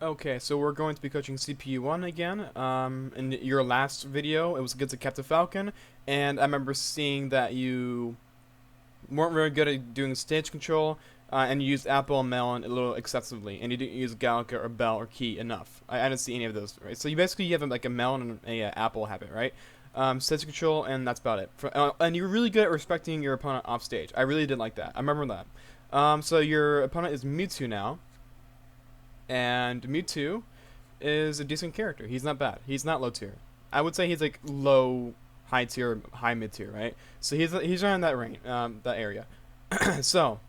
Okay, so we're going to be coaching CPU1 again. In your last video, it was against a Captain Falcon, and I remember seeing that you weren't very good at doing stage control, and you used Apple and Melon a little excessively, and you didn't use Gallica or Bell or Key enough. I didn't see any of those, right? So you have like a Melon and a Apple habit, right? Stage control, and that's about it. And you're really good at respecting your opponent off stage. I really did like that. I remember that. So your opponent is Mewtwo now. And Mewtwo is a decent character. He's not bad. He's not low tier. I would say he's like low, high tier, high mid tier, right? So he's around that range, that area. So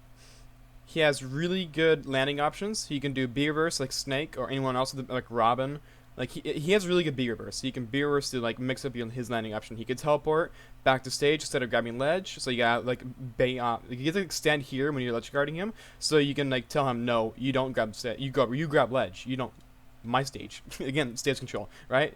he has really good landing options. He can do B-reverse like Snake or anyone else like Robin. Like he has really good B-reverse. He can B-reverse to like mix up his landing option. He can teleport back to stage instead of grabbing ledge. So you got like you get to stand here when you're ledge guarding him. So you can like tell him no, you don't grab you grab ledge. You don't my stage. Again, stage control, right?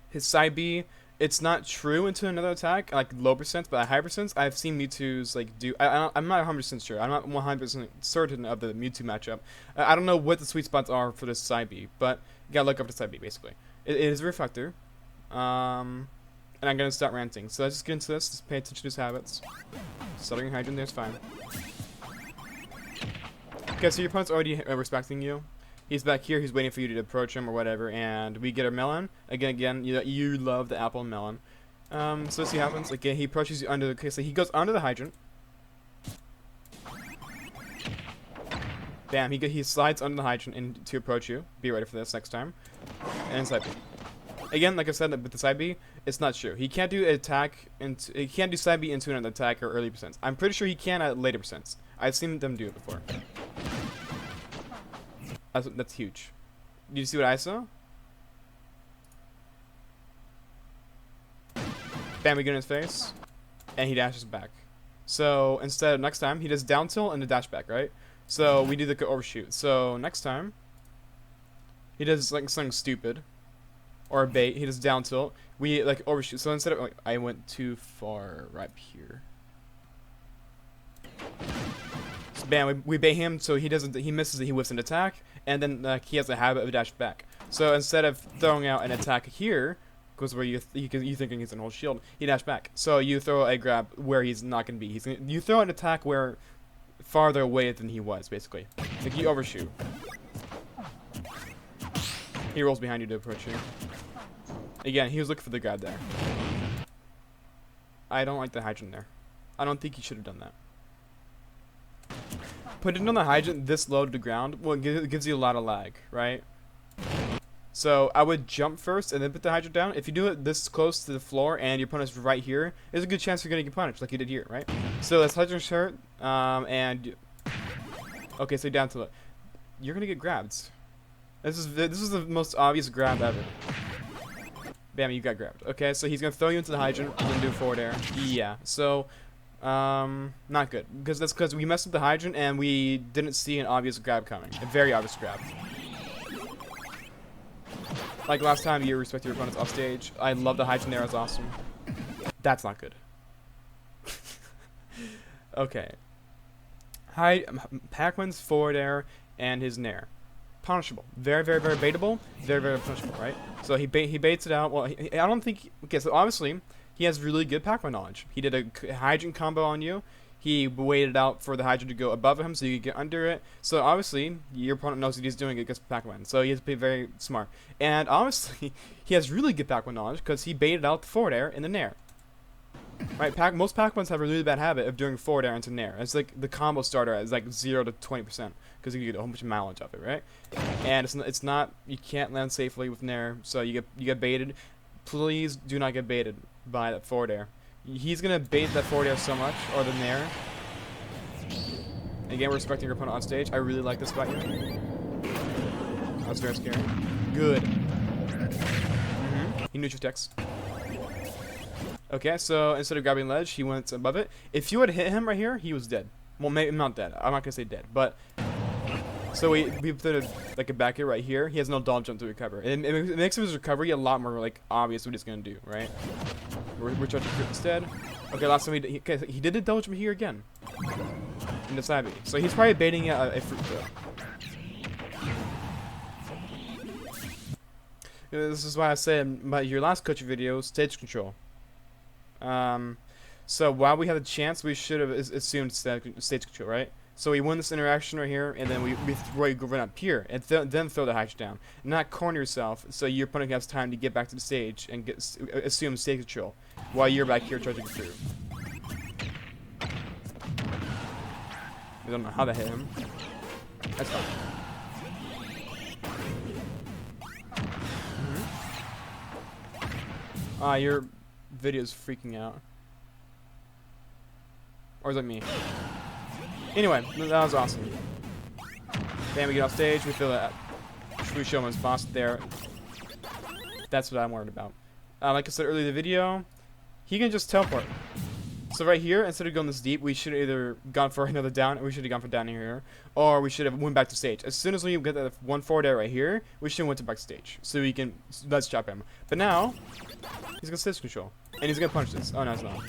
His side B, it's not true into another attack, like low percent, but at high percent, I've seen Mewtwo's like do. I'm not 100% sure. I'm not 100% certain of the Mewtwo matchup. I don't know what the sweet spots are for this side B, but you gotta look up the side B basically. It is a reflector, and I'm gonna start ranting. So let's just get into this. Just pay attention to his habits. Stuttering Hydrant there's fine. Okay, so your opponent's already respecting you. He's back here. He's waiting for you to approach him or whatever, and we get a melon. Again, you love the apple and melon. So let's see what happens. Again, he approaches you under the. Okay, so he goes under the hydrant. Bam! He slides under the hydrant and to approach you. Be ready for this next time. And side B. Again, like I said, with the side B, it's not true. He can't do attack into. He can't do side B into another attack or early percents. I'm pretty sure he can at later percents. I've seen them do it before. That's huge. Did you see what I saw? Bam, we get in his face. And he dashes back. So instead of next time, he does down tilt and a dash back, right? So we do the overshoot. So next time, he does like something stupid. Or a bait. He does down tilt. We like overshoot. So instead of like, I went too far right here. So bam, we bait him so he misses it, he whiffs an attack. And then he has a habit of dash back. So instead of throwing out an attack here, goes where you thinking he's an whole shield, he dash back. So you throw a grab where he's not gonna be. You throw an attack where farther away than he was, basically. Like you overshoot. He rolls behind you to approach you. Again, he was looking for the grab there. I don't like the hydrant there. I don't think he should have done that. Putting on the hydrant this low to the ground, well, it gives you a lot of lag, right? So I would jump first and then put the hydrant down. If you do it this close to the floor and your opponent's right here, there's a good chance you're gonna get punished like you did here, right? So let's hydrant shirt, and okay, so down to it. You're gonna get grabbed. This is the most obvious grab ever. Bam, you got grabbed. Okay, so he's gonna throw you into the hydrant and then do forward air. Yeah, so. Not good. That's because we messed up the hydrant and we didn't see an obvious grab coming. A very obvious grab. Like last time, you respect your opponents off stage. I love the hydrant there, it's awesome. That's not good. Okay. Pac-Man's forward air and his nair. Punishable. Very, very, very baitable. Very, very punishable, right? So he baits it out. Well, I don't think... Okay, so obviously... He has really good Pac-Man knowledge. He did a hydrant combo on you. He waited out for the hydrant to go above him so you could get under it. So obviously, your opponent knows what he's doing against Pac-Man. So he has to be very smart. And obviously, he has really good Pac-Man knowledge because he baited out the forward air in the nair. Right? Most Pac-Mans have a really bad habit of doing forward air into nair. It's like the combo starter is like 0 to 20% because you get a whole bunch of mileage of it, right? And it's not you can't land safely with nair, so you get baited. Please do not get baited by that forward air. He's gonna bait that forward air so much, or the nair. Again, we're respecting your opponent on stage. I really like this about you. That's very scary. Good. He neutral text. Okay, so instead of grabbing ledge, he went above it. If you had hit him right here, he was dead. Well, maybe not dead. I'm not gonna say dead, but. So we put like a back air right here. He has no doll jump to recover. It makes his recovery a lot more like obvious what he's gonna do, right? We're trying to crit instead. Okay, last time he did a double jump here again. In the side B. So he's probably baiting a fruit throw. This is why I said about your last coaching video, stage control. So while we had the chance, we should have assumed stage control, right? So we win this interaction right here, and then we run up here, and then throw the hatch down. Not corner yourself, so your opponent has time to get back to the stage and assume stage control, while you're back here charging through. I don't know how that hit him. That's fine. Your video's freaking out. Or is that me? Anyway, that was awesome. Then we get off stage, we feel that we show him his boss there. That's what I'm worried about. Like I said earlier in the video, he can just teleport. So right here, instead of going this deep, we should have either gone for another down, or we should have gone for down here, or we should have went back to stage. As soon as we get that one forward air right here, we should have went to back to stage, so we can let's chop him. But now, he's gonna stage control, and he's gonna punch this. Oh no, it's not.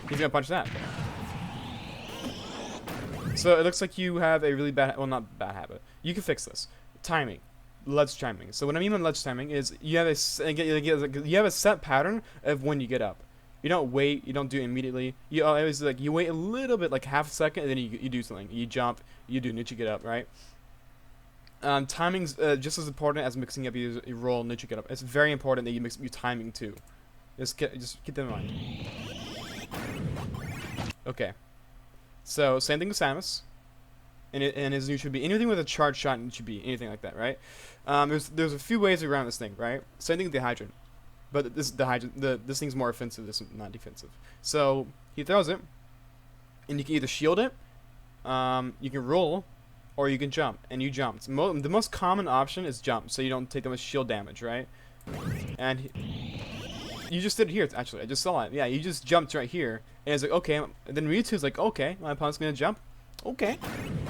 He's gonna punch that. So it looks like you have a really bad, well, not bad habit. You can fix this. Timing, ledge timing. So what I mean by ledge timing is you have a set pattern of when you get up. You don't wait. You don't do it immediately. You always you wait a little bit, like half a second, and then you do something. You jump. You do Nietzsche get up, right? Timing's just as important as mixing up your roll Nietzsche get up. It's very important that you mix up your timing too. Just keep that in mind. Okay. So same thing with Samus, and his new should be anything with a charge shot should be anything like that, right? There's a few ways around this thing, right? Same thing with the hydrant, but this thing's more offensive. This is not defensive. So he throws it, and you can either shield it, you can roll, or you can jump, and you jump. The most common option is jump, so you don't take that much shield damage, right? And you just did it here, actually. I just saw it. Yeah, you just jumped right here. And it's like, okay. And then Mewtwo's like, okay, my opponent's going to jump. Okay.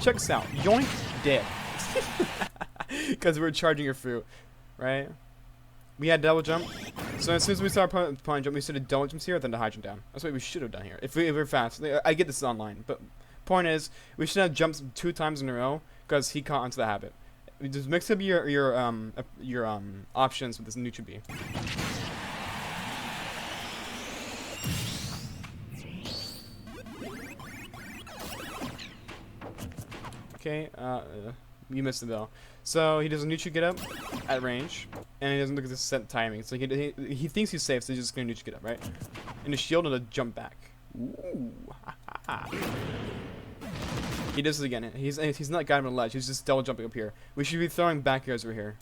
Check this out. Yoink. Dead. Because we're charging your fruit. Right? We had double jump. So as soon as we saw our opponent jump, we should have double jumps here, then the hydrant down. That's what we should have done here. If we were fast. I get this online. But point is, we should have jumped 2 times in a row because he caught onto the habit. Just mix up your options with this neutral B. Okay, you missed the bell. So he does a neutral get up at range, and he doesn't look at the set timing. So he thinks he's safe, so he's just gonna neutral get up, right? And a shield and a jump back. Ooh, he does it again. He's not got him on the ledge. He's just double jumping up here. We should be throwing back airs over here.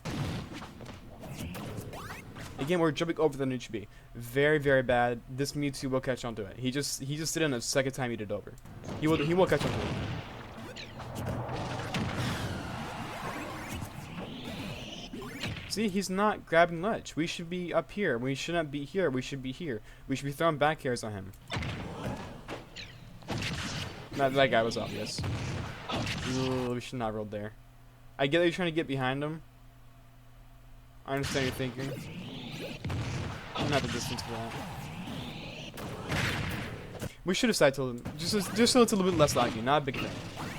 Again, we're jumping over the neutral B. Very, very bad. This Mewtwo will catch onto it. He just did it on the second time he did it over. He will catch onto it. See, he's not grabbing ledge. We should be up here. We shouldn't be here. We should be here. We should be throwing back airs on him. That guy was obvious. Ooh, we should not have rolled there. I get that you're trying to get behind him. I understand your thinking. I'm not the distance for that. We should have side tilted him. Just so it's a little bit less laggy. Not a big thing.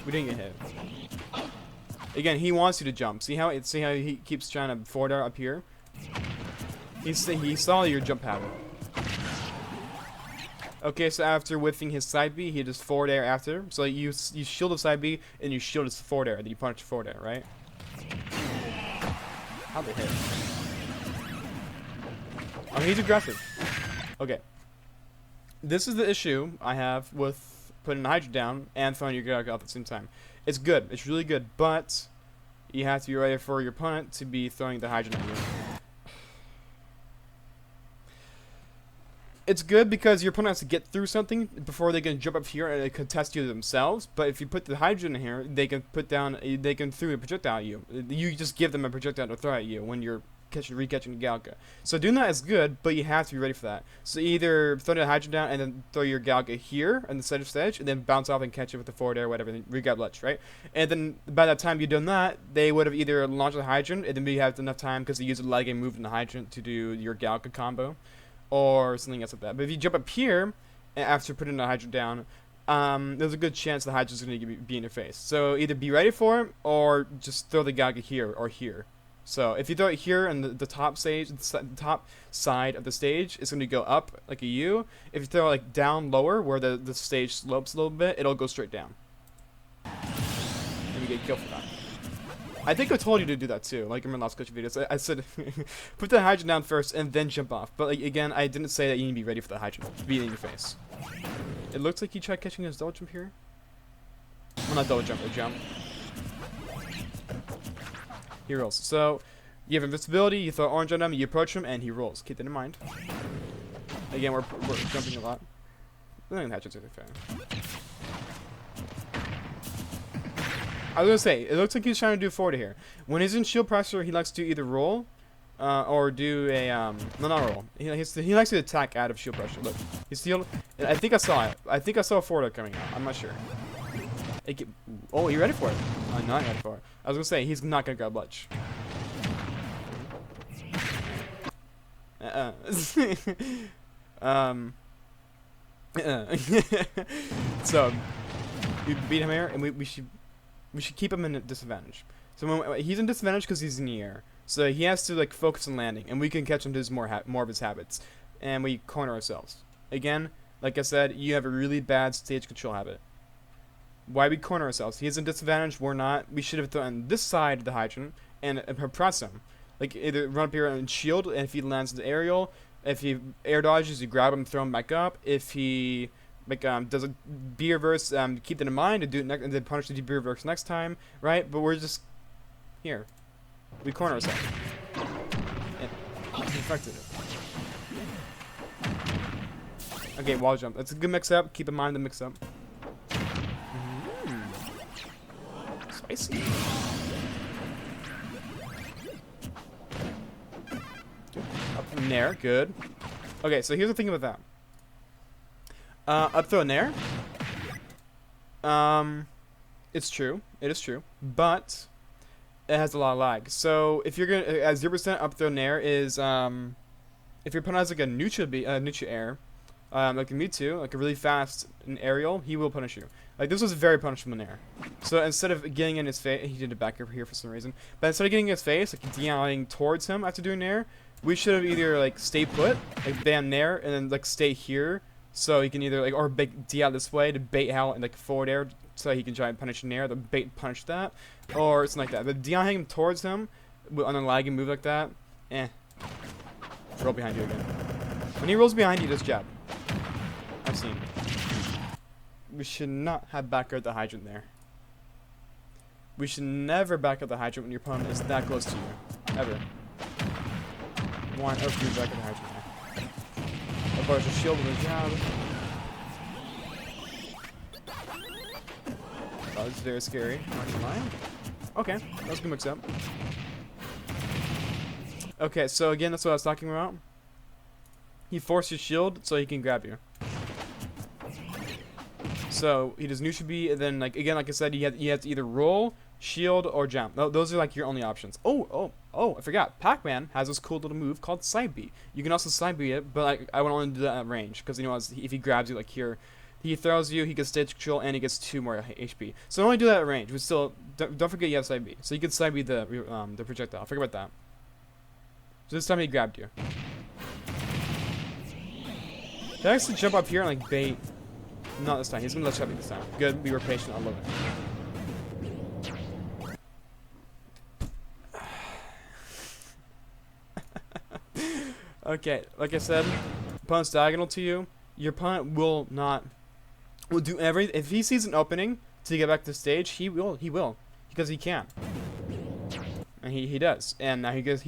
We didn't get hit. Again, he wants you to jump. See how he keeps trying to forward air up here? He saw your jump pattern. Okay, so after whiffing his side B, he just forward air after. So you shield the side B, and you shield his forward air. Then you punch forward air, right? How'd they hit? Oh, he's aggressive. Okay. This is the issue I have with putting the Hydra down and throwing your Gyarados at the same time. It's good. It's really good, but you have to be ready for your opponent to be throwing the Hydra at you. It's good because your opponent has to get through something before they can jump up here and contest you themselves. But if you put the Hydra in here, they can throw a projectile at you. You just give them a projectile to throw at you when you're recatching Galga. So doing that is good, but you have to be ready for that. So either throw the Hydra down and then throw your Galga here on the center stage, and then bounce off and catch it with the forward air, whatever, and then re-grab ledge, right? And then by that time you've done that, they would have either launched the Hydrant, and then you have enough time because you use a lag and move in the Hydrant to do your Galga combo, or something else like that. But if you jump up here after putting the Hydra down, there's a good chance the Hydra's going to be in your face. So either be ready for it, or just throw the Galga here or here. So if you throw it here on the top stage, the top side of the stage, it's going to go up like a U. If you throw it like down lower, where the stage slopes a little bit, it'll go straight down. And you get killed for that. I think I told you to do that too, like in my last coaching videos. I said, put the hydrant down first and then jump off. But like, again, I didn't say that you need to be ready for the hydrant to be in your face. It looks like he tried catching his double jump here. Well, not double jump, but jump. He rolls. So, you have invincibility, you throw orange on him, you approach him, and he rolls. Keep that in mind. Again, we're jumping a lot. I think that's just really fair. I was gonna say, it looks like he's trying to do forward here. When he's in shield pressure, he likes to either roll, or do a, no, not roll. He likes to attack out of shield pressure. Look, he's still, I think I saw it. I think I saw a forward coming out. I'm not sure. Oh, you ready for it? I'm not ready for it. I was gonna say, he's not gonna grab ledge. So, we beat him here, and we should keep him in a disadvantage. So when, he's in disadvantage because he's in the air. So he has to like focus on landing, and we can catch him to his more of his habits, and we corner ourselves. Again, like I said, you have a really bad stage control habit. Why we corner ourselves? He's in disadvantage. We're not. We should have thrown this side of the hydrant and press him. Like either run up here and shield, and if he lands the aerial, if he air dodges, you grab him, throw him back up. If he like does a B reverse, keep that in mind and do it and then punish the B reverse next time, right? But we're just here. We corner ourselves. And infected it. Okay, wall jump. That's a good mix up. Keep in mind the mix up. Spicy. Up in there, good. Okay, so here's the thing about that. Up throw in there. It's true. It is true. But it has a lot of lag. So if you're gonna at 0% up throw in there is if your opponent has like a neutral air, like a Mewtwo, like a really fast and aerial, he will punish you. Like this was very punishable in air. So instead of getting in his face, he did it back over here for some reason. But instead of getting in his face, like DIing towards him after doing air, we should have either like stay put, like ban there, and then like stay here. So he can either like or bait DI this way to bait out and like forward air so he can try and punish in air, the bait punish that, or something like that. But DIing him towards him on a lagging move like that, roll behind you again. When he rolls behind you, just jab. I've seen. We should not have back out the hydrant there. We should never back out the hydrant when your opponent is that close to you. Ever. One or two back out the hydrant there. Of course, a shield with a jab. That was very scary. Not gonna lie. Okay, that was a good mix up. Okay, so again, that's what I was talking about. He forced your shield so he can grab you. So he does neutral B, and then like again, like I said, you have to either roll, shield, or jump. Those are like your only options. Oh! I forgot. Pac-Man has this cool little move called side B. You can also side B it, but like I would only do that at range because you know if he grabs you like here, he throws you, he gets stage control, and he gets 2 more HP. So only do that at range. But still, don't forget you have side B. So you can side B the projectile. Forget about that. So this time he grabbed you. Did I actually jump up here and like bait? Not this time. He's gonna let you up this time. Good. We were patient. I love it. Okay. Like I said, opponent's diagonal to you. Your opponent will do everything. If he sees an opening to get back to the stage, he will because he can. And he does. And now he has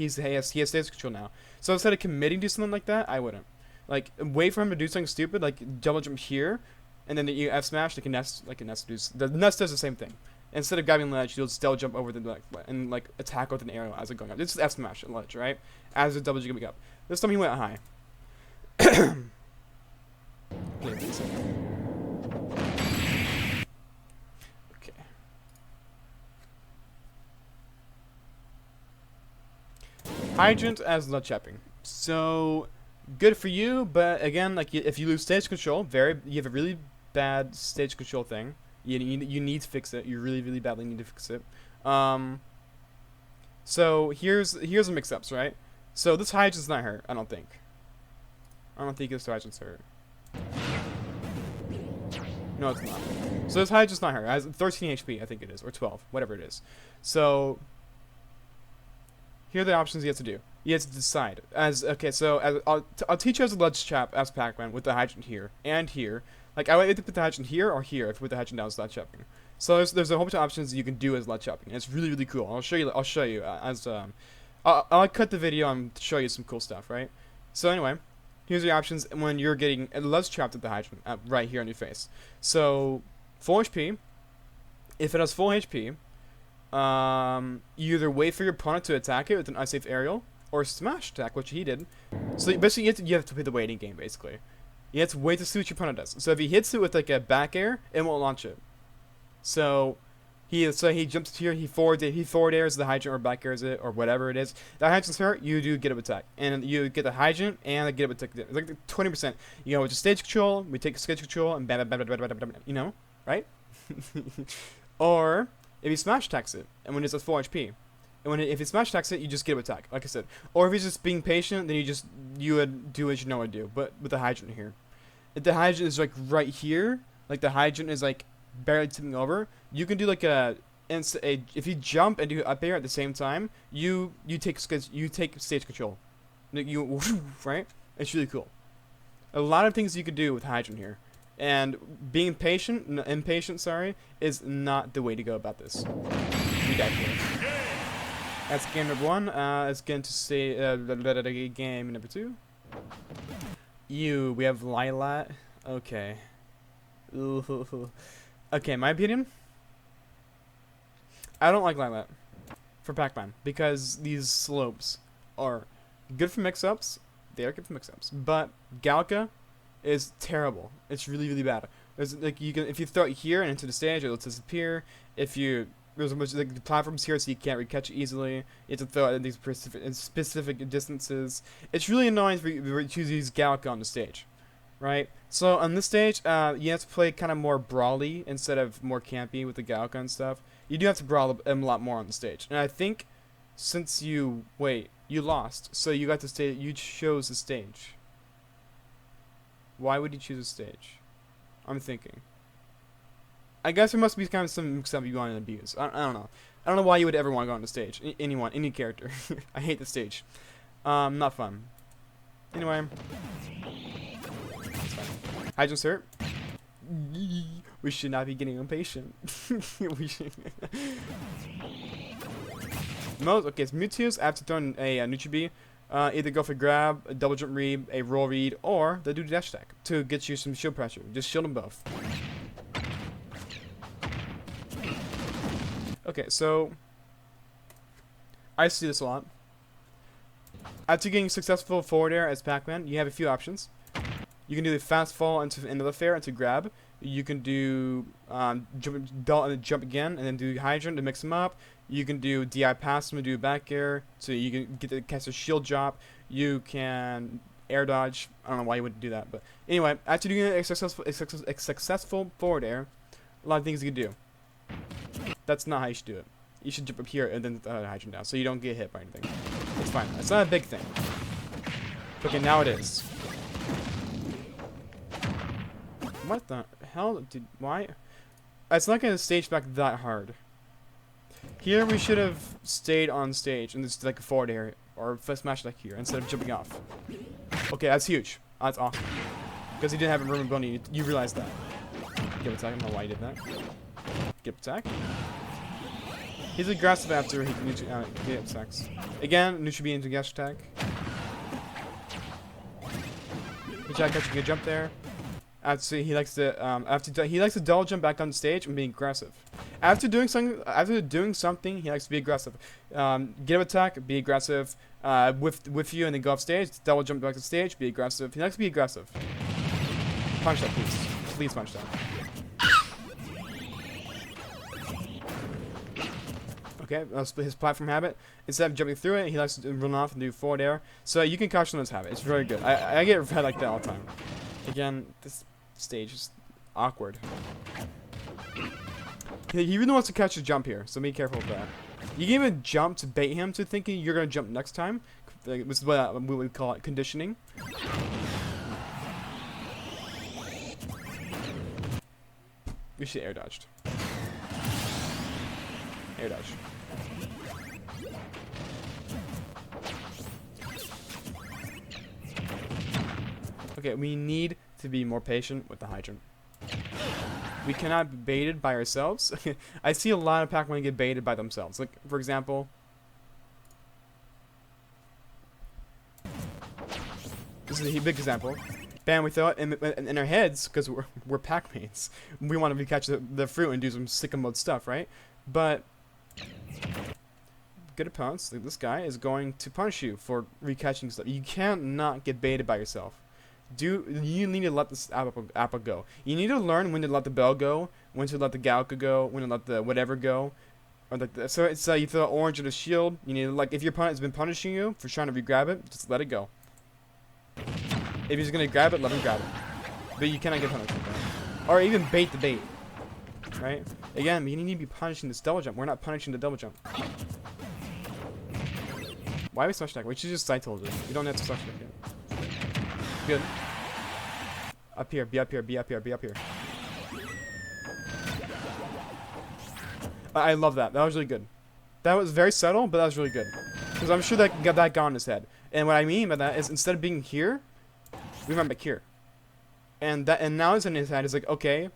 stage control now. So instead of committing to something like that, I wouldn't. Like wait for him to do something stupid, like double jump here. And then you F smash like a nest does. The nest does the same thing. Instead of grabbing ledge, you'll still jump over the and like attack with an arrow as it going up. It's F smash at ledge, right? As the double jump going up. This time he went high. Okay. Hydrant as ledge chapping. So good for you, but again, like if you lose stage control, you have a really bad stage control thing. You need to fix it. You really badly need to fix it. So here's the mix-ups, right? So this Hydrant's not hurt, I don't think. I don't think this Hydrant's hurt. No, it's not. So this Hydrant's not hurt. It has 13 HP, I think it is, or 12, whatever it is. So here are the options he has to do. He has to decide. I'll teach you as a ledge chap as Pac-Man with the Hydrant here and here. Like I would put the Hydrant here or here if with the Hydrant down as ledge chopping. So there's a whole bunch of options you can do as ledge chopping. It's really cool. I'll show you I'll cut the video and show you some cool stuff, right? So anyway, here's the options when you're getting ledge chopped at the Hydrant right here on your face. So full HP. If it has full HP, you either wait for your opponent to attack it with an unsafe aerial or smash attack, which he did. So basically, you have to play the waiting game. Basically, you have to wait to see what your opponent does. So if he hits it with like a back air, it won't launch it. So he jumps here, he forward airs the Hydrant or back airs it or whatever it is. The Hydrant's hurt, you do get up attack, and you get the Hydrant and the get up attack. It's like 20%. You know, with the stage control, we take stage control and bam, you know, right? Or if he smash attacks it, and when it's at full HP, and if he smash attacks it, you just get up attack, like I said. Or if he's just being patient, then you would do what you know what to do. But with the Hydrant here, if the Hydrant is like right here, like the Hydrant is like barely tipping over, you can do like if you jump and do up air at the same time, you take stage control, right? It's really cool. A lot of things you could do with Hydrant here. And being impatient, sorry, is not the way to go about this. You die here. That's game number 1. Let's get into game number 2. We have Lilat. Okay. Ooh. Okay, my opinion. I don't like Lilat for Pac-Man because these slopes are good for mix-ups. They are good for mix-ups, but Galka is terrible. It's really bad. There's like if you throw it here and into the stage, it'll disappear. There's a bunch of like, the platforms here, so you can't really catch it easily. You have to throw it at these specific distances. It's really annoying for you to use Galka on the stage, right? So on this stage, you have to play kind of more brawly instead of more campy with the Galka and stuff. You do have to brawl a lot more on the stage, and I think since you lost, so you got to stay. You chose the stage. Why would you choose a stage? I'm thinking. I guess there must be kind of some stuff you want to abuse. I don't know. I don't know why you would ever want to go on the stage. Any character. I hate the stage. Not fun. Anyway. Hydrant's hurt. We should not be getting impatient. We should. Okay, it's Mewtwo's after throwing a Nutribi. Either go for grab, a double jump read, a roll read, or they do dash attack to get you some shield pressure. Just shield them both. Okay, so I see this a lot. After getting successful forward air as Pac-Man, you have a few options. You can do the fast fall into another fair into grab. You can do jump again and then do Hydrant to mix them up. You can do DI pass them and do back air, so you can get the cast a shield drop. You can air dodge. I don't know why you wouldn't do that, but anyway, after doing a successful forward air, a lot of things you can do. That's not how you should do it. You should jump up here and then Hydrant down, so you don't get hit by anything. It's fine. It's not a big thing. Okay, now it is. What the hell? Why? It's not gonna stage back that hard. Here we should have stayed on stage and just like a forward air or smash like here instead of jumping off. Okay, that's huge. That's awesome. Because he didn't have a room bunny. You realize that. Get attack. I don't know why he did that. Get attack. He's aggressive after he can get attacks. Again, Nutribi into gas attack. Good job catching a jump there. He likes to double jump back on stage and be aggressive. After doing something, he likes to be aggressive. Get up attack, be aggressive. With you and then go off stage, double jump back to stage, be aggressive. He likes to be aggressive. Punch that, please. Please punch that. Okay, his platform habit. Instead of jumping through it, he likes to run off and do forward air. So you can caution his habit. It's very good. I get red like that all the time. Again, this stage is awkward. He really wants to catch a jump here, so be careful with that. You can even jump to bait him to thinking you're gonna jump next time. This is what we call it, conditioning. We should air dodged. Air dodge. Okay, we need to be more patient with the hydrant. We cannot be baited by ourselves. I see a lot of Pac-Man get baited by themselves. Like, for example, this is a big example. Bam, we throw it in our heads because we're Pac-Mans. We want to catch the fruit and do some sicko mode stuff, right? But good opponents, like this guy, is going to punish you for recatching stuff. You can't not get baited by yourself. You need to let this apple go. You need to learn when to let the bell go, when to let the Galka go, when to let the whatever go. Or like so it's you throw orange at a shield. You need to, like, if your opponent has been punishing you for trying to re-grab it, just let it go. If he's gonna grab it, let him grab it. But you cannot get punished with that. Or even bait the bait. Right? Again, you need to be punishing this double jump. We're not punishing the double jump. Why are we slash attack? We should just side tilted. You don't have to slash attack yet. Good. Up here, be up here, be up here, be up here. I love that. That was really good. That was very subtle, but that was really good. Because I'm sure that got on his head. And what I mean by that is instead of being here, we went back here. And now it's in his head. It's like, okay.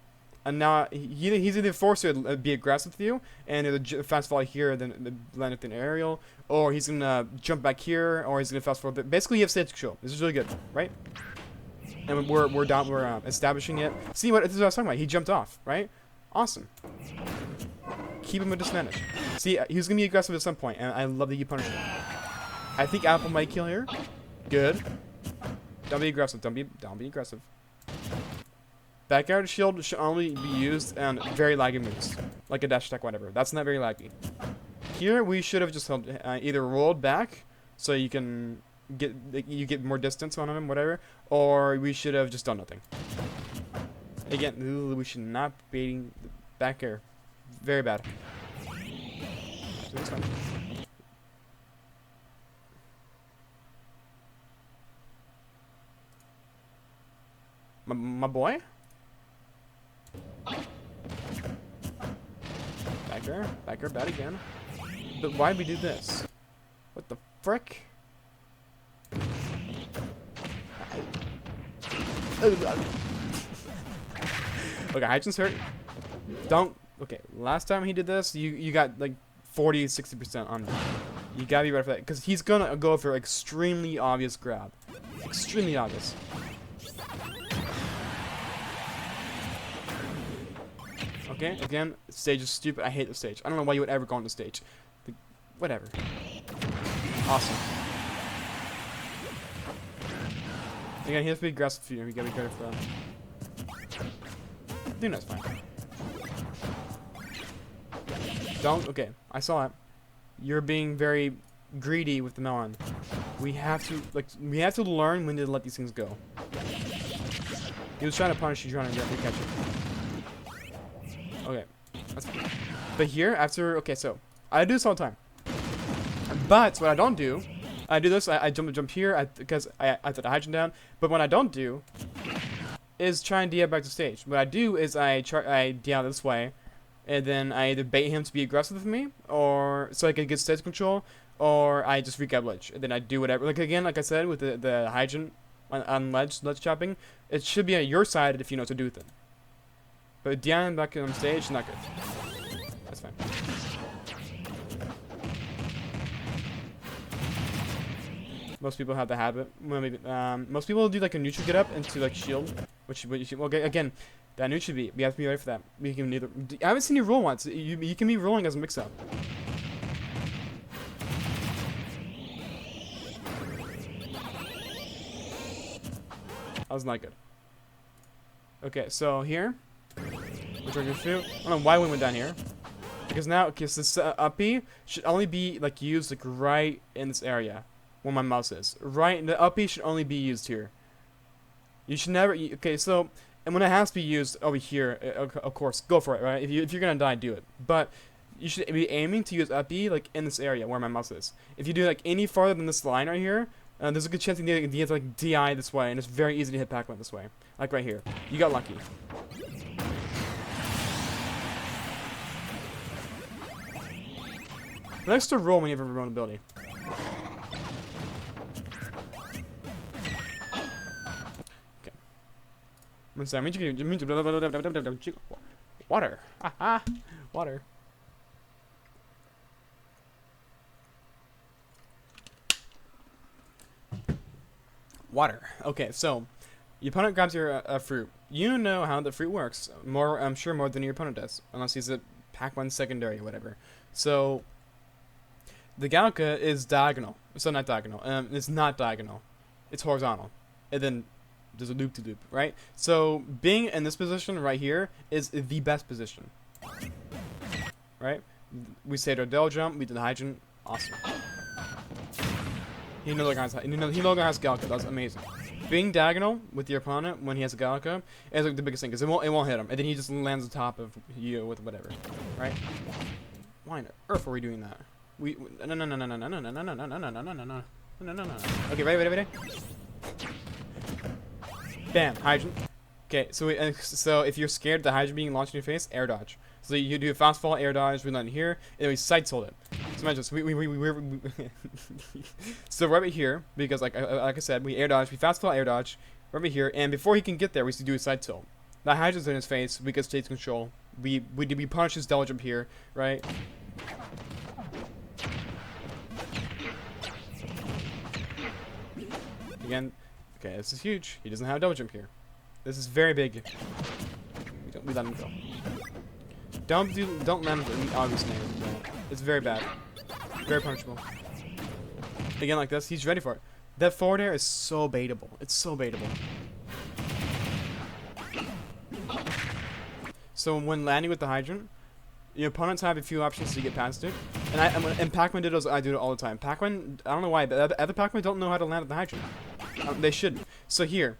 And now he's either forced to be aggressive with you and either fast fall here, then land with an aerial, or he's gonna jump back here, or he's gonna fast forward. Basically, you have stage control. This is really good, right? And we're establishing it. See what this is what I was talking about. He jumped off, right? Awesome. Keep him at disadvantage. See, he's gonna be aggressive at some point, and I love that you punish him. I think Apple might kill here. Good. Don't be aggressive. Don't be aggressive. Back air shield should only be used on very laggy moves, like a dash attack, whatever. That's not very laggy. Here we should have just either rolled back so you can get more distance on him, whatever, or we should have just done nothing. Again, we should not be baiting the back air. Very bad. So it's fine. My boy? Back air, bad again. But why did we do this? What the frick? Okay, Hydrant's hurt. Okay, last time he did this, you got like 40-60% on him. You gotta be ready for that, because he's gonna go for extremely obvious grab. Extremely obvious. Okay, again, stage is stupid. I hate the stage. I don't know why you would ever go on the stage. Whatever. Awesome. Again, he has to be aggressive for you. You gotta be ready for that. I think that's fine. Okay, I saw it. You're being very greedy with the melon. We have to learn when to let these things go. He was trying to punish you, trying to catch it. Okay, that's fine. But here, okay, so I do this all the time. But what I don't do, I do this. I jump here because I put the hydrant down. But what I don't do is try and DI back to stage. What I do is I DI this way, and then I either bait him to be aggressive with me, or so I can get stage control, or I just recap ledge, and then I do whatever. Like again, like I said with the hydrant on ledge chopping, it should be on your side if you know what to do with it. But DIing back on stage, not good. That's fine. Most people have the habit. Well, maybe most people do like a neutral get up into like shield, which you should. Well, again, that neutral be. We have to be ready for that. We can neither. I haven't seen you roll once. You can be rolling as a mix-up. That was not good. Okay, so here, we're trying to shoot. I don't know why we went down here. Because now, okay, so this up B should only be like used like right in this area where my mouse is. Right, the up B should only be used here. You should never. Okay, so and when it has to be used over here, of course, go for it, right? If you're gonna die, do it. But you should be aiming to use up B like in this area where my mouse is. If you do like any farther than this line right here, there's a good chance you need to like DI this way, and it's very easy to hit Pac-Man this way. Like right here. You got lucky. Next to roll when you have a run ability. Okay. Water. Haha. Water. Water. Okay, so your opponent grabs your fruit. You know how the fruit works. More, I'm sure, more than your opponent does, unless he's a Pac-Man secondary or whatever. So the Galka is diagonal. So not diagonal. It's not diagonal. It's horizontal. And then there's a loop-to-loop, right? So being in this position right here is the best position. Right? We saved our Del jump. We did the hydrant. Awesome. He no longer has Galka. That's amazing. Being diagonal with your opponent when he has a Galka is like the biggest thing, because it won't hit him, and then he just lands on top of you with whatever, right? Why on earth are we doing that? No. Okay, ready. Bam, hydrant. Okay, so if you're scared of the hydrant being launched in your face, air dodge. So you do a fast fall, air dodge, we land here, and then we sights hold it. So imagine this. So right here, because like I said, we air dodge, we fast fall, air dodge, right here, and before he can get there, we do a side tilt. That hydrant's in his face, we get stage control. We punish his double jump here, right? Again, okay, this is huge. He doesn't have a double jump here. This is very big. We let him go. Don't land the obvious name. It's very bad. Very punishable. Again, like this, he's ready for it. That forward air is so baitable. It's so baitable. So when landing with the hydrant, your opponents have a few options to get past it. And Pac-Man did those. I do it all the time. Pac-Man, I don't know why, but other Pac-Man don't know how to land with the hydrant. They shouldn't. So here.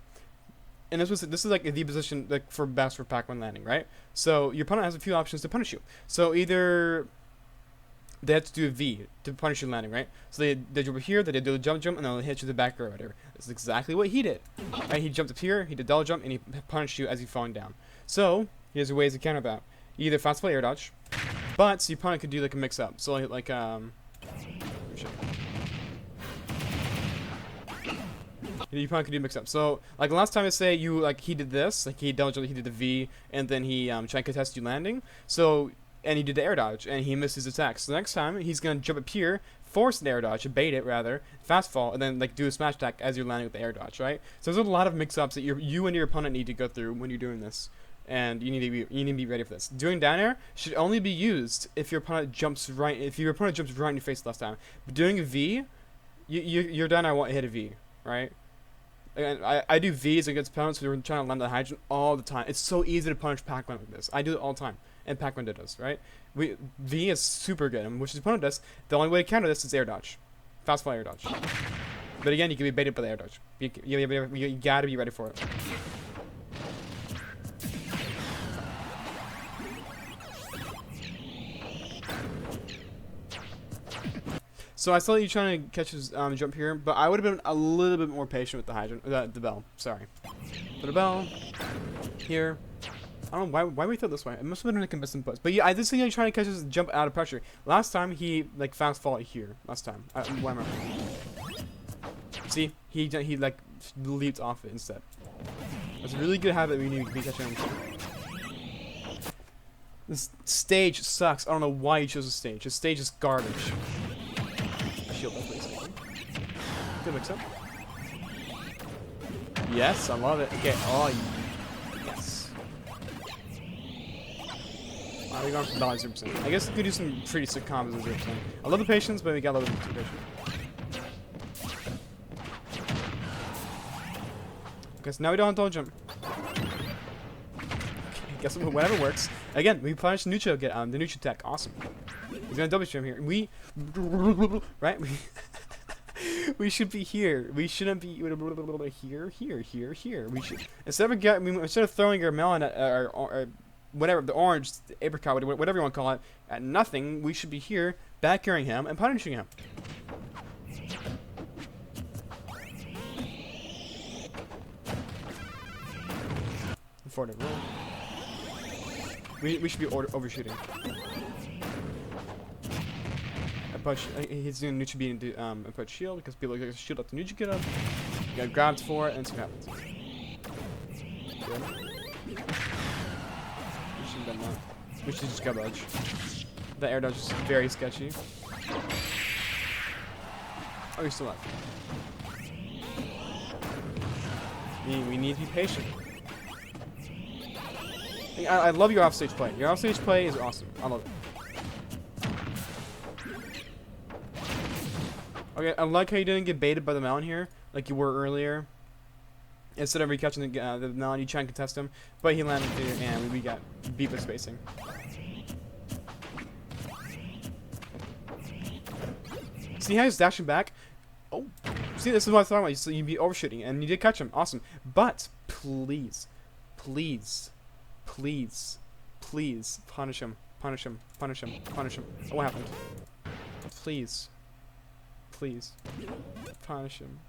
And this is like the position like for best for Pac-Man landing, right? So your opponent has a few options to punish you. So either they have to do a V to punish you landing, right? So they jump over here, they do a jump, and they'll hit you the back or whatever. This is exactly what he did. Right? He jumped up here, he did double jump, and he punished you as you're falling down. So here's ways to counter that. Either fast fall air dodge, but your opponent could do like a mix up. So like your opponent could do mix up. So like last time I say you like he did this, like he double jumped, he did the V, and then he tried to contest you landing. So and he did the air dodge, and he missed his attack. So next time he's gonna jump up here, force an air dodge, bait it rather, fast fall, and then like do a smash attack as you're landing with the air dodge, right? So there's a lot of mix-ups that you and your opponent need to go through when you're doing this, and you need to be ready for this. Doing down air should only be used if your opponent jumps right in your face last time. But doing a V, your down air won't hit a V, right? And I do V's against opponents who are trying to land the hydrant all the time. It's so easy to punish Pac-Man with this. I do it all the time. And Pac-Man did this, right? V is super good, and which his opponent does. The only way to counter this is air dodge. Fast fall air dodge. But again, you can be baited by the air dodge. You gotta be ready for it. So I saw you trying to catch his jump here, but I would have been a little bit more patient with the hydrant, the bell. Sorry. Put a bell here. I don't know why we thought this way. It must have been a consistent push. But yeah, I did see you trying to catch his jump out of pressure. Last time he like fast fall here. Last time. Why am I? See, he like leaped off it instead. That's a really good habit we need to be catching him. This stage sucks. I don't know why you chose this stage. This stage is garbage. Shield up, please. Good mix up. Yes, I love it. Okay. Oh, yes. Wow, we're going for dollar 0%. I guess we could do some pretty sick combos with 0%. I love the patience, but we got a little bit too patient. Okay, so now we don't have double jump. Okay, guess what? Whatever works. Again, we punish neutral. Get the neutral tech. Awesome. He's gonna double jump here. Right? We should be here. We shouldn't be here. We should instead of throwing our melon at our whatever, the orange, the apricot, whatever you want to call it, at nothing, we should be here, back carrying him and punishing him. Forward roll. We should be overshooting. He's doing neutral beat into approach shield because people are shield up the neutral get up. You got grabbed for it and see what happens. Good. We should have done that. We should just go dodge. The air dodge is very sketchy. Oh, you're still alive. We need to be patient. I love your offstage play. Your offstage play is awesome. I love it. Okay, I like how you didn't get baited by the melon here, like you were earlier. Instead of recatching the melon, you try and contest him, but he landed there, and we got beat with spacing. See how he's dashing back? Oh, see, this is what I was talking about. So you'd be overshooting, and you did catch him. Awesome. But please, please, please, please punish him. Punish him. Punish him. Punish him. Oh, what happened? Please. Please. Punish him.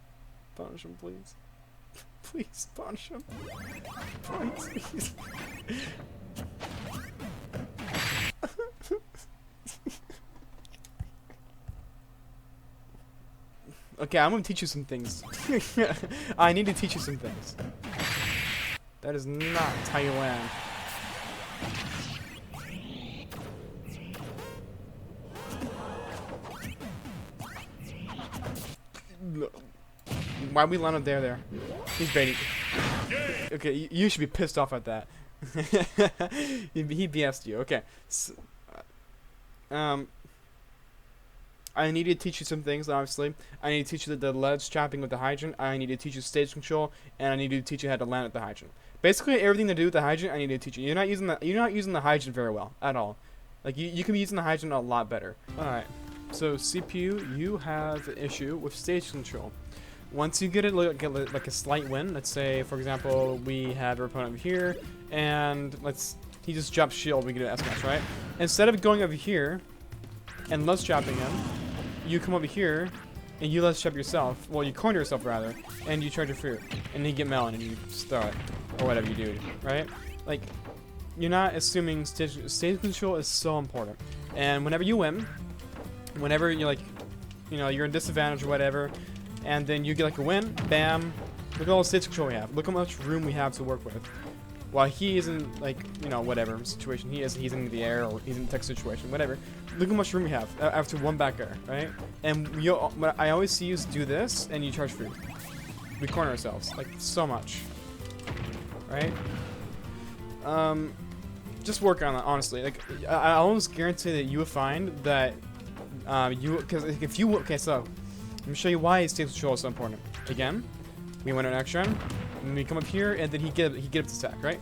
Punish him, please. Please, punish him. Please. Okay, I'm gonna teach you some things. I need to teach you some things. That is not Thailand. Why we landed there? He's baiting. Okay, you should be pissed off at that. he BS'd you. Okay. So, I need to teach you some things, obviously. I need to teach you the ledge chopping with the hydrant. I need to teach you stage control, and I need to teach you how to land at the hydrant. Basically, everything to do with the hydrant, I need to teach you. You're not using the hydrant very well at all. Like you can be using the hydrant a lot better. All right. So CPU, you have an issue with stage control. Once you get like a slight win, let's say for example we have our opponent over here, and he just drops shield, we get an S match, right? Instead of going over here and let's chopping him, you come over here and you let's chop yourself. Well, you corner yourself rather, and you charge your fruit, and then you get melon and you just throw it or whatever you do, right? Like you're not assuming stage control is so important, and whenever you win. Whenever you're like, you're in disadvantage or whatever, and then you get like a win, bam, look at all the stage control we have. Look how much room we have to work with. While he isn't like, whatever situation he is, he's in the air or he's in a tech situation, whatever. Look how much room we have after one back air, right? And what I always see is do this and you charge fruit. We corner ourselves, like so much, right? Just work on that, honestly. Like, I almost guarantee that you will find that so let me show you why stage control is so important. Again, we win an extra, and we come up here, and then he get up to attack, right?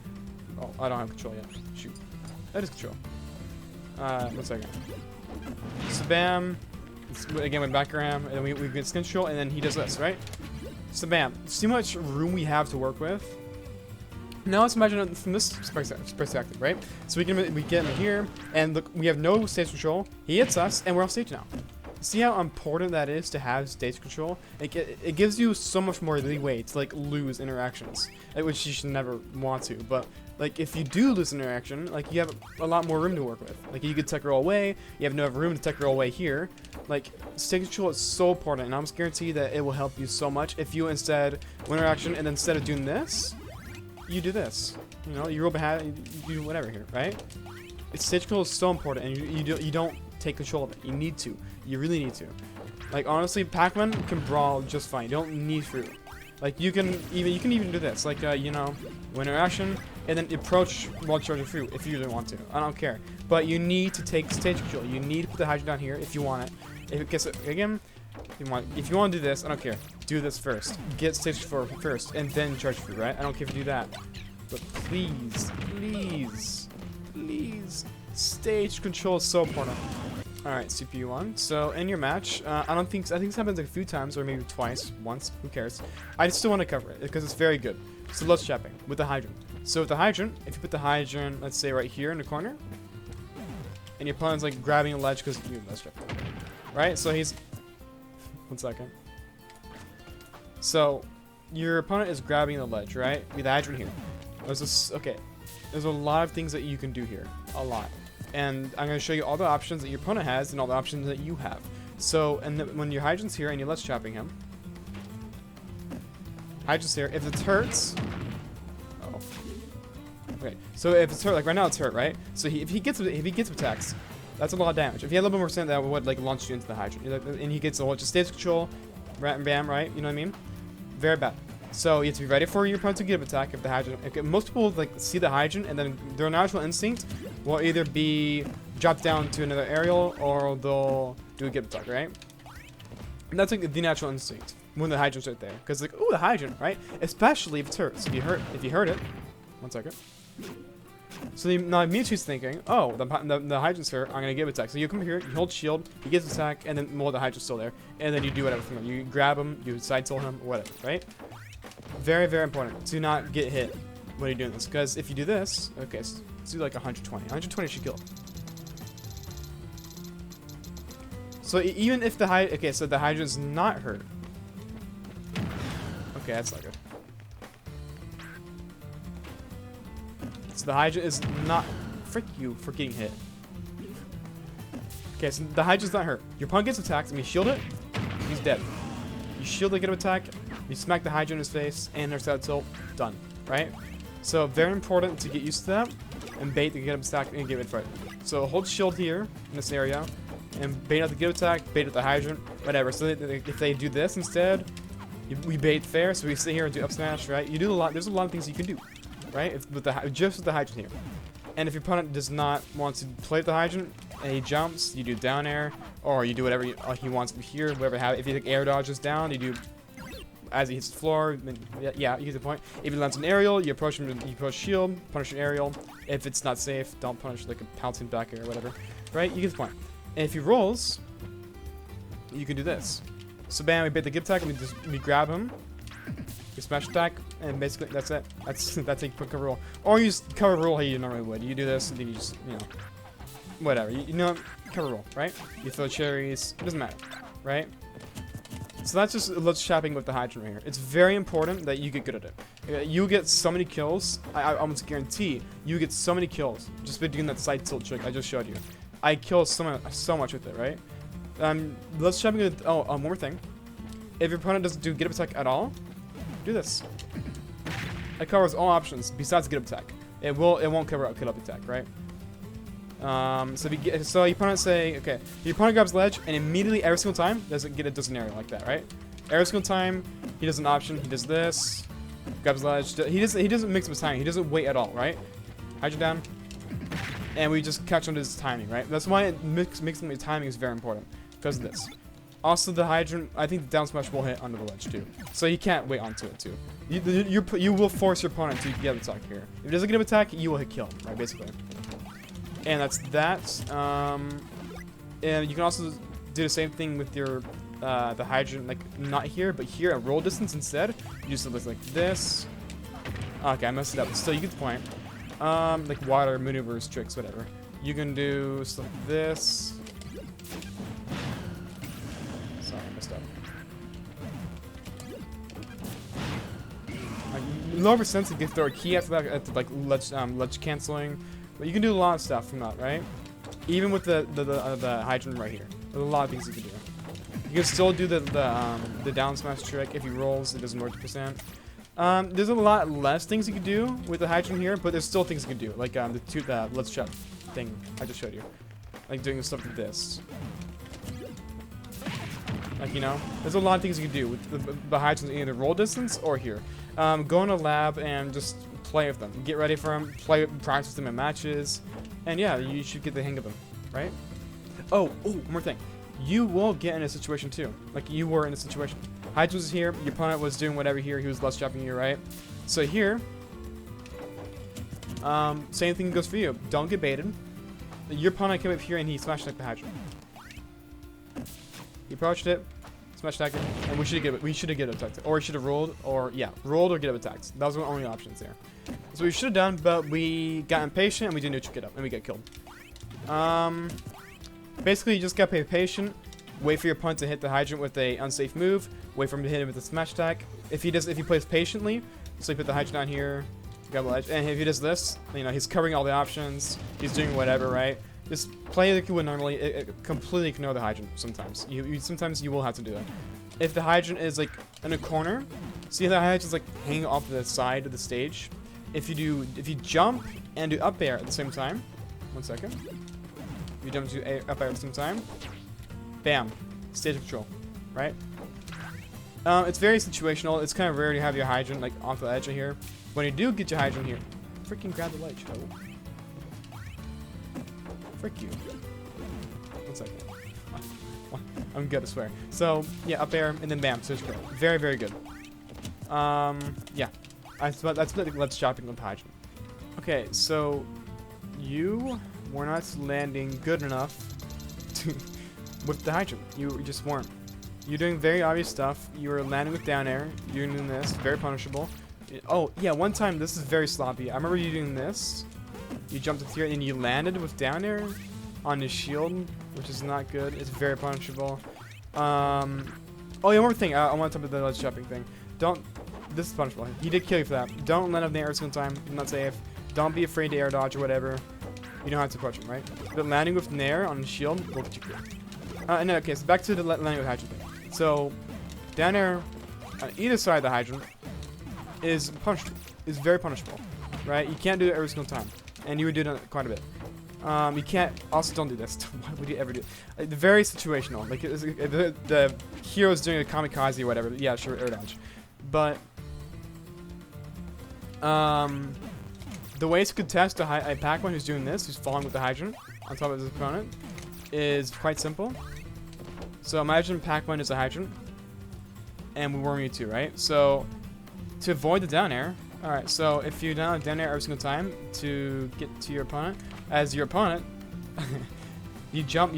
Oh, I don't have control yet. Shoot, that is control. 1 second. So bam, again with back ram, and then we get skin control, and then he does this, right? So bam, see how much room we have to work with. Now let's imagine it from this perspective, right? So we get him here, and look, we have no stage control. He hits us, and we're off stage now. See how important that is to have stage control? It gives you so much more leeway to like lose interactions, which you should never want to. But like if you do lose an interaction, like you have a lot more room to work with. Like you could tech roll away. You have no room to tech roll away here. Like stage control is so important, and I'm just guarantee that it will help you so much if you instead win interaction, and then instead of doing this. You do this, you roll behind, you do whatever here, right? Stage control is so important, and you don't take control of it. You need to. You really need to. Like honestly, Pac-Man can brawl just fine. You don't need fruit. Like you can even do this. Like win interaction and then approach while charging fruit if you really want to. I don't care. But you need to take stage control. You need to put the hydrant down here if you want it. If it gets again, if you want to do this, I don't care. Do this first. Get stage 4 first, and then charge fruit, right? I don't care if you do that. But please, please, please, stage control is so important. Alright, CPU 1. So, in your match, I think this happens like a few times, or maybe twice, once, who cares. I still want to cover it, because it's very good. So, let's chopping with the hydrant. So with the hydrant, if you put the hydrant, let's say right here in the corner, and your opponent's like grabbing a ledge because you ledge trap, right? So he's 1 second. So your opponent is grabbing the ledge, right? With the hydrant here. There's this, okay. There's a lot of things that you can do here, a lot, and I'm going to show you all the options that your opponent has and all the options that you have. So, and when your hydrant's here and you're ledge trapping him, hydrant's here. If it hurts. Okay, so if it's hurt, like right now it's hurt, right? So if he gets attacks, that's a lot of damage. If he had a little bit more percent, that would like launch you into the hydrant, and he gets a just stage control, bam, right? You know what I mean? Very bad. So you have to be ready for your opponent to get an attack if the hydrant. Okay, most people like see the hydrant, and then their natural instinct will either be drop down to another aerial, or they'll do a get attack, right? And that's like the natural instinct when the hydrant's right there, because like, ooh, the hydrant, right? Especially if it's hurt. So if you hurt it, 1 second. So now Mewtwo's thinking, oh, the hydrant's hurt, I'm gonna give attack. So you come here, you hold shield, he gets attack, and then the hydrant's still there, and then you do whatever from him. You grab him, you side tool him, whatever, right? Very, very important to not get hit when you're doing this, because if you do this, okay, so let's do like 120. 120 should kill. So even if the okay, so the hydrant's not hurt. Okay, that's not good. So the hydrant is not. Frick you for getting hit. Okay, so the hydrant's not hurt. Your opponent gets attacked, and you shield it, he's dead. You shield to get him attack, you smack the hydrant in his face, and there's that tilt, done, right? So very important to get used to that, and bait to get him stacked and get it fight. So hold shield here in this area, and bait out the get attack, bait out the hydrant, whatever. So if they do this instead, we bait fair. So we sit here and do up smash, right? You do a lot. There's a lot of things you can do, right? Just with the hydrant here. And if your opponent does not want to play with the hydrant and he jumps, you do down air, or you do whatever he wants here, whatever have. If he like air dodges down, you do as he hits the floor. Yeah, you get the point. If he lands an aerial, you approach him. You approach shield, punish an aerial. If it's not safe, don't punish like a pouncing back air or whatever, right? You get the point. And if he rolls, you can do this. So bam, we bait the give attack, and we grab him. You smash attack, and basically that's it. That's a quick cover roll. Or you just cover roll how you normally would. You do this, and then you just, you know, whatever. You know, cover roll, right? You throw cherries. It doesn't matter, right? So that's just let's shopping with the hydrant right here. It's very important that you get good at it. You get so many kills. I almost guarantee you get so many kills just by doing that side tilt trick I just showed you. I kill so much with it, right? Let's shopping with. Oh, one more thing. If your opponent doesn't do get up attack at all, do this. It covers all options besides get up attack. It won't cover get up attack, right? So your opponent say, okay, your opponent grabs ledge, and immediately every single time does an aerial like that, right? Every single time he does an option, he does this, grabs ledge. He doesn't mix up his timing. He doesn't wait at all, right? Hydrant down, and we just catch on to his timing, right? That's why mixing the timing is very important because of this. Also, the hydrant, I think the down smash will hit under the ledge too, so you can't wait onto it too. You will force your opponent to get an attack here. If he doesn't get an attack, you will hit kill, right? Basically. And that's that. And you can also do the same thing with your the hydrant, like not here, but here at roll distance instead. You just look like this. Okay, I messed it up. Still, you get the point. Like water maneuvers, tricks, whatever. You can do stuff like this. Sorry, I messed up. Lower percent, you can throw a key after that, at like ledge canceling. But you can do a lot of stuff from that, right? Even with the hydrant right here. There's a lot of things you can do. You can still do the down smash trick. If he rolls, it doesn't work 2%. There's a lot less things you can do with the hydrant here, but there's still things you can do. Like the let's check thing I just showed you. Like doing stuff like this. Like, you know, there's a lot of things you can do with the hydrants in either roll distance or here. Go in a lab and just play with them. Get ready for them. Practice them in matches. And yeah, you should get the hang of them, right? Oh, one more thing. You will get in a situation too. Like you were in a situation. Hydra was here. Your opponent was doing whatever here. He was less dropping you, right? So here, same thing goes for you. Don't get baited. Your opponent came up here and he smashed like the Hydra. He approached it. smash attack it, and we should have get attacked, or we should have rolled, or yeah, rolled or get attacked. Those were the only options there. So we should have done, but we got impatient and we didn't neutral get up, and we get killed. Basically, you just gotta be patient, wait for your opponent to hit the hydrant with a unsafe move, wait for him to hit it with a smash attack. If he plays patiently, so you put the hydrant down here, grab the ledge, and if he does this, you know, he's covering all the options, he's doing whatever, right? Just play like you would normally, completely ignore the hydrant sometimes. Sometimes you will have to do that. If the hydrant is like in a corner, see how the hydrant's like hanging off the side of the stage? If you jump and do up air at the same time, 1 second. If you jump to up air at the same time, bam, stage control, right? It's very situational. It's kind of rare to have your hydrant like off the edge of here. When you do get your hydrant here, freaking grab the ledge. Oh. Frick you. 1 second. I'm good, I swear. So, yeah, up air, and then bam, switch control. Very, very good. Yeah. That's the let's shopping with hydrant. Okay, so you were not landing good enough to with the hydrant. You just weren't. You're doing very obvious stuff. You were landing with down air. You're doing this, very punishable. Oh, yeah, one time, this is very sloppy. I remember you doing this. You jumped up here and you landed with down air on his shield, which is not good. It's very punishable. Oh yeah, one more thing. I want to talk about the ledge shopping thing. This is punishable. He did kill you for that. Don't land up in the air every single time. Not safe. Don't be afraid to air dodge or whatever. You don't have to approach him, right? But landing with nair on his shield will get you killed. And okay, so back to the landing with hydrant thing. So, down air on either side of the hydrant is very punishable, right? You can't do it every single time. And you would do that quite a bit. You can't. Also, don't do this. Why would you ever do it? Very situational. Like the hero's doing a kamikaze or whatever. Yeah, sure, air dodge. But the ways to contest a Pac-Man who's doing this, who's falling with the hydrant on top of his opponent, is quite simple. So imagine Pac-Man is a hydrant, and we were you too, right? So to avoid the down air. Alright, so if you down air every single time to get to your opponent, as your opponent, you jump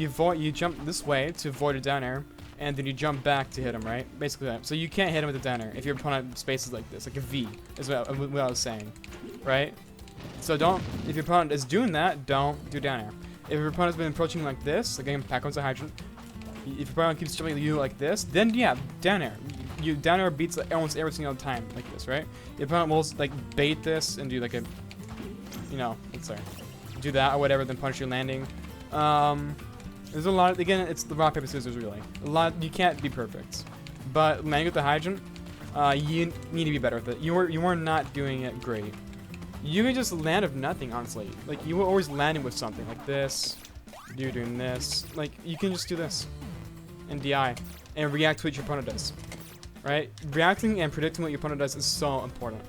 this way to avoid a down air, and then you jump back to hit him, right? Basically that. So you can't hit him with a down air if your opponent spaces like this, like a V, is what I was saying, right? So if your opponent is doing that, don't do down air. If your opponent's been approaching like this, again, Pac-Man's a hydrant, if your opponent keeps jumping at you like this, then yeah, down air. You down air beats almost every single time like this, right? Your opponent will like bait this and do like a, you know, do that or whatever, then punish your landing. There's a lot. Again, it's the rock paper scissors really. You can't be perfect, but landing with the hydrant, you need to be better with it. You were not doing it great. You can just land with nothing, honestly. Like you were always landing with something like this. You're doing this. Like you can just do this, and DI, and react to what your opponent does. Right? Reacting and predicting what your opponent does is so important.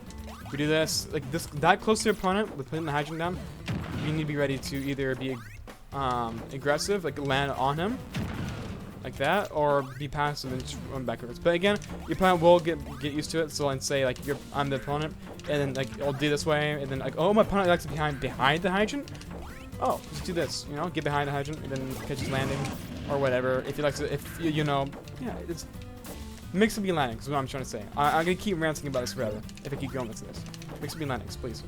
If we do this, like this, that close to your opponent with putting the hydrant down, you need to be ready to either be aggressive, like land on him, like that, or be passive and just run backwards. But again, your opponent will get used to it. So I'd say like I'm the opponent, and then like I'll do this way, and then like oh my opponent likes behind the hydrant. Oh, just do this, you know, get behind the hydrant, and then catch his landing, or whatever. If he likes it, if you know, yeah, it's. Mix up your landings is what I'm trying to say. I'm gonna keep ranting about this forever if I keep going into this. Mix up your landings, please.